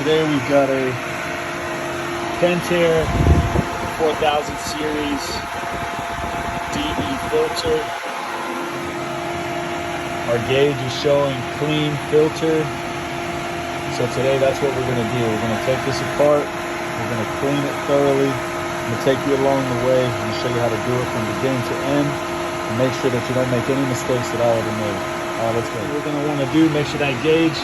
today we've got a Pentair 4000 series DE filter. Our gauge is showing clean filter. So today that's what we're going to do. We're going to take this apart. We're going to clean it thoroughly. I'm going to take you along the way and show you how to do it from beginning to end. And make sure that you don't make any mistakes that I ever made. All right, let's go. What we're going to want to do, make sure that gauge,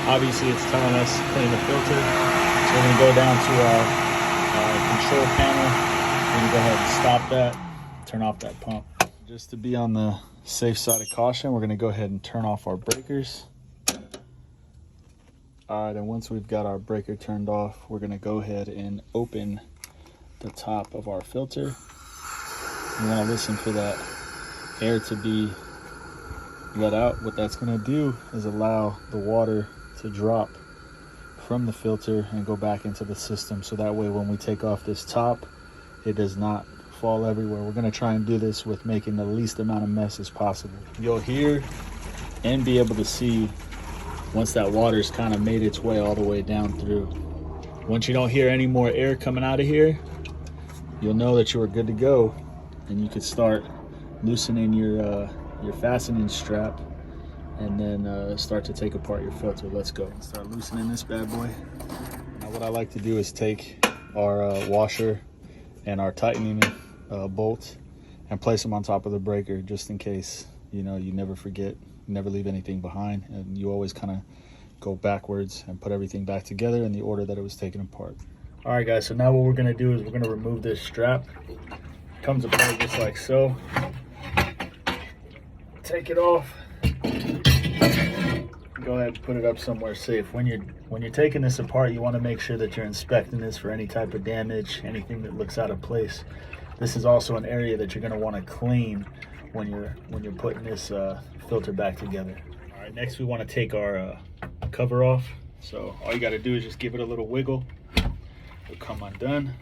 obviously it's telling us to clean the filter. So we're going to go down to our control panel. We're going to go ahead and stop that, turn off that pump. Just to be on the safe side of caution, we're going to go ahead and turn off our breakers. All right, and once we've got our breaker turned off, we're going to go ahead and open the top of our filter. You want to listen for that air to be let out. What that's going to do is allow the water to drop from the filter and go back into the system. So that way when we take off this top, it does not fall everywhere. We're going to try and do this with making the least amount of mess as possible. You'll hear and be able to see once that water's kind of made its way all the way down through. Once you don't hear any more air coming out of here, you'll know that you are good to go, and you can start loosening your fastening strap and then start to take apart your filter. Let's go. Start loosening this bad boy. Now what I like to do is take our washer and our tightening bolt and place them on top of the breaker, just in case, you know, you never forget, never leave anything behind, and you always kind of go backwards and put everything back together in the order that it was taken apart. All right guys, so now what we're going to do is we're going to remove this strap. It comes apart just like so. Take it off. Go ahead and put it up somewhere safe. When you're taking this apart, you want to make sure that you're inspecting this for any type of damage, anything that looks out of place. This is also an area that you're going to want to clean when you're putting this filter back together. All right, next we want to take our cover off. So all you got to do is just give it a little wiggle. It'll come undone,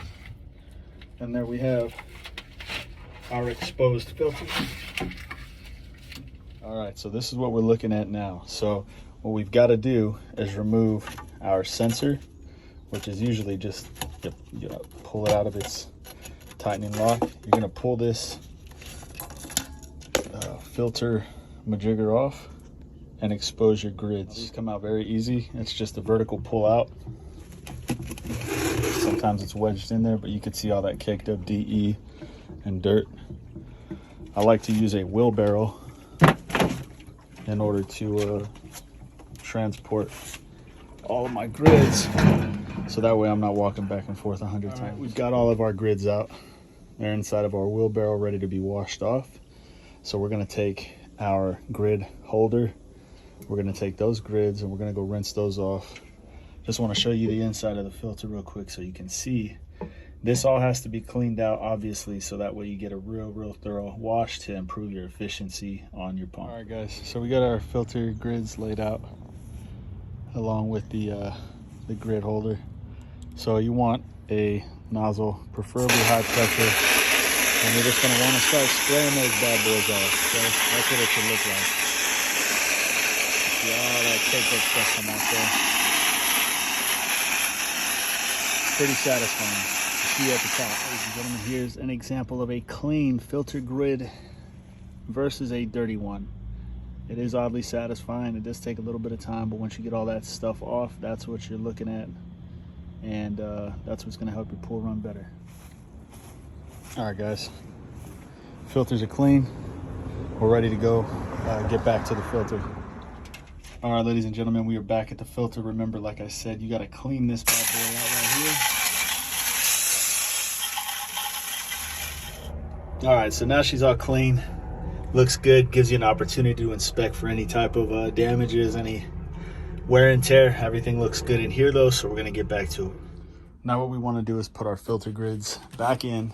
and there we have our exposed filter. All right, so this is what we're looking at now. So what we've got to do is remove our sensor, which is usually just you know, pull it out of its tightening lock. You're going to pull this filter majigger off and expose your grids. These come out very easy. It's just a vertical pull out. Sometimes it's wedged in there, but you can see all that caked up DE and dirt. I like to use a wheelbarrow in order to transport all of my grids, so that way I'm not walking back and forth 100 times. Right, we've got all of our grids out. They're inside of our wheelbarrow ready to be washed off. So we're going to take our grid holder, we're going to take those grids and we're going to go rinse those off. Just want to show you the inside of the filter real quick so you can see. This all has to be cleaned out, obviously, so that way you get a real thorough wash to improve your efficiency on your pump. All right guys, so we got our filter grids laid out along with the grid holder. So you want a nozzle, preferably high pressure, and you're just going to want to start spraying those bad boys off. Okay? That's what it should look like. See all that caked up stuff come out there. Pretty satisfying. See at the top. Ladies and gentlemen, here's an example of a clean filter grid versus a dirty one. It is oddly satisfying. It does take a little bit of time, but once you get all that stuff off, that's what you're looking at, and that's what's going to help your pool run better. All right guys, filters are clean. We're ready to go get back to the filter. All right, ladies and gentlemen, we are back at the filter. Remember, like I said, you got to clean this bad boy out right here. All right, so now she's all clean. Looks good, gives you an opportunity to inspect for any type of damages, any wear and tear. Everything looks good in here though, so we're gonna get back to it. Now what we wanna do is put our filter grids back in.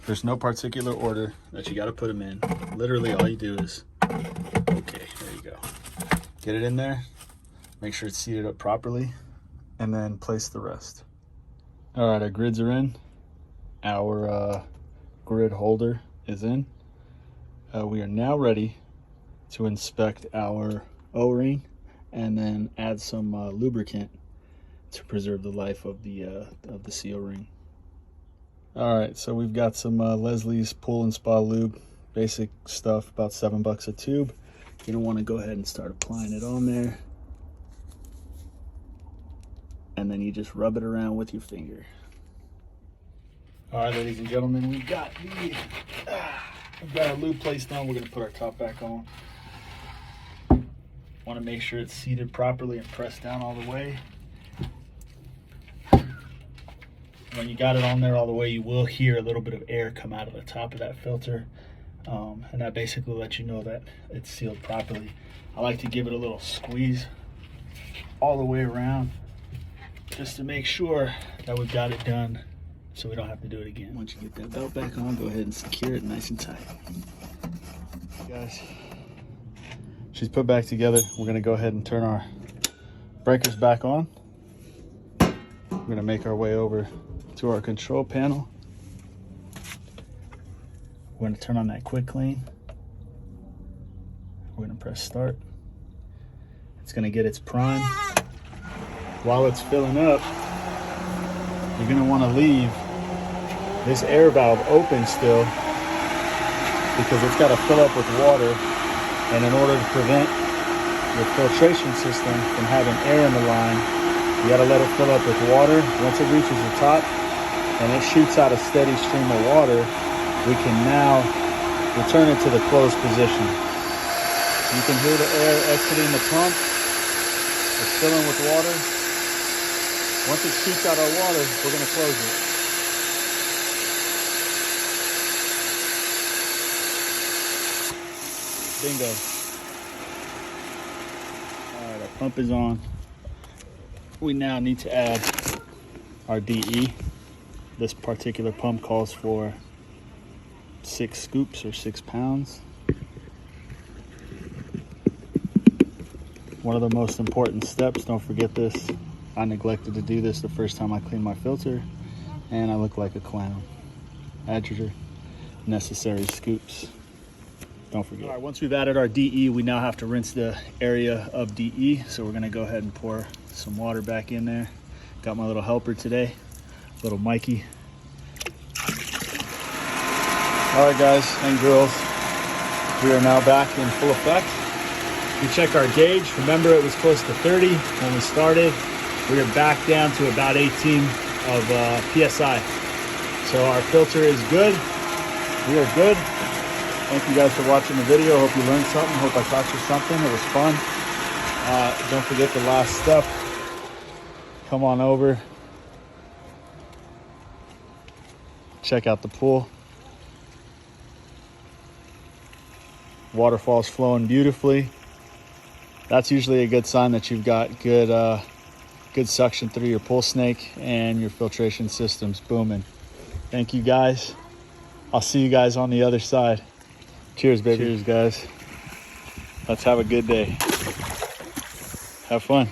There's no particular order that you gotta put them in. Literally all you do is, okay, there you go. Get it in there, make sure it's seated up properly, and then place the rest. All right, our grids are in. Our grid holder is in. We are now ready to inspect our O-ring and then add some lubricant to preserve the life of the seal ring. All right, so we've got some Leslie's Pool and Spa Lube, basic stuff, about $7 a tube. You're gonna wanna go ahead and start applying it on there. And then you just rub it around with your finger. All right, ladies and gentlemen, we've got our lube placed on. We're gonna put our top back on. Wanna make sure it's seated properly and pressed down all the way. When you got it on there all the way, you will hear a little bit of air come out of the top of that filter. And that basically lets you know that it's sealed properly. I like to give it a little squeeze all the way around just to make sure that we've got it done so we don't have to do it again. Once you get that belt back on, go ahead and secure it nice and tight. Guys, she's put back together. We're gonna go ahead and turn our breakers back on. We're gonna make our way over to our control panel. We're gonna turn on that quick clean. We're gonna press start. It's gonna get its prime. While it's filling up, you're gonna wanna leave this air valve open still because it's gotta fill up with water. And in order to prevent your filtration system from having air in the line, you gotta let it fill up with water. Once it reaches the top and it shoots out a steady stream of water, we can now return it to the closed position. You can hear the air exiting the pump. It's filling with water. Once it shoots out our water, we're gonna close it. Bingo. All right, our pump is on. We now need to add our DE. This particular pump calls for 6 scoops or 6 pounds. One of the most important steps, don't forget this. I neglected to do this the first time I cleaned my filter and I look like a clown. Add your necessary scoops. Don't forget. All right, once we've added our DE, we now have to rinse the area of DE. So we're gonna go ahead and pour some water back in there. Got my little helper today, little Mikey. All right, guys and girls, we are now back in full effect. We checked our gauge. Remember, it was close to 30 when we started. We are back down to about 18 of PSI. So our filter is good. We are good. Thank you guys for watching the video. Hope you learned something. Hope I taught you something. It was fun. Don't forget the last step. Come on over. Check out the pool. Waterfall's flowing beautifully. That's usually a good sign that you've got good suction through your pool snake and your filtration system's booming. Thank you guys. I'll see you guys on the other side. Cheers, baby. Cheers, guys. Let's have a good day. Have fun.